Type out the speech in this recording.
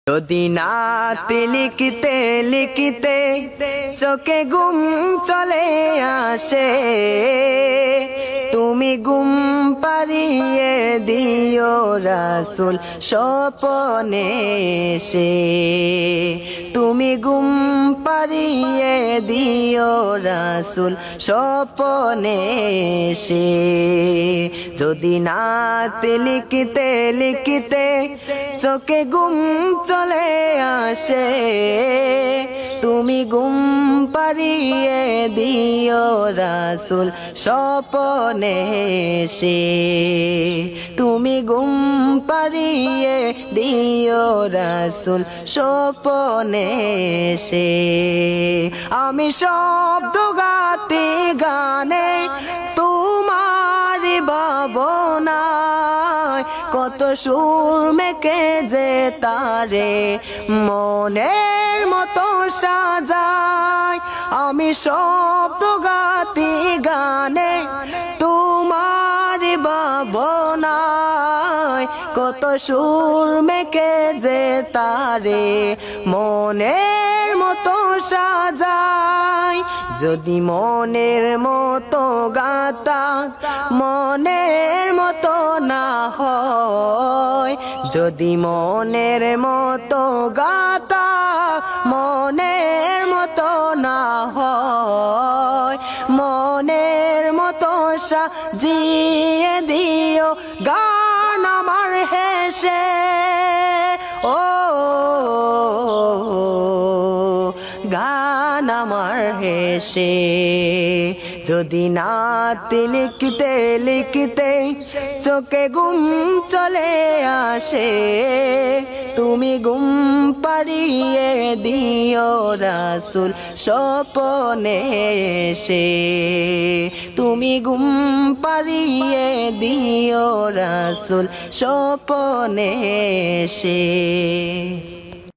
যদি নাত লিখতে লিখতে চোখে ঘুম চলে আসে, তুমি ঘুম পাড়িয়ে দিও রাসূল স্বপনে এসে। তুমি ঘুম পাড়িয়ে দিও রাসূল স্বপনে এসে। যদি নাত লিখতে লিখতে চোখে ঘুম চলে আসে, তুমি ঘুম পাড়িয়ে দিও রাসূল স্বপনে এসে। তুমি ঘুম পাড়িয়ে দিও রাসূল স্বপনে এসে। আমি শব্দ গাতে গানে তোমার ভাবনায় কত সুর মেখে যে তারে মনের মতো সাজায়। আমি শব্দ গাতি গানে তোমার ভাবনায় কত সুর মেখে যে তারে মনের মতো সাজায়। যদি মনের মতো গাতা মনের মতো না হয়, যদি মনের মতো গাতা মনের মতো না হয়, মনের মতো সাজিয়ে দিও গান আমার হেসে। ও গান আমার হেসে। যদি নাত লিখতে লিখতে চোখে ঘুম চলে আসে, তুমি ঘুম পাড়িয়ে দিও রাসূল স্বপনে এসে। তুমি ঘুম পাড়িয়ে দিও রাসূল স্বপনে এসে।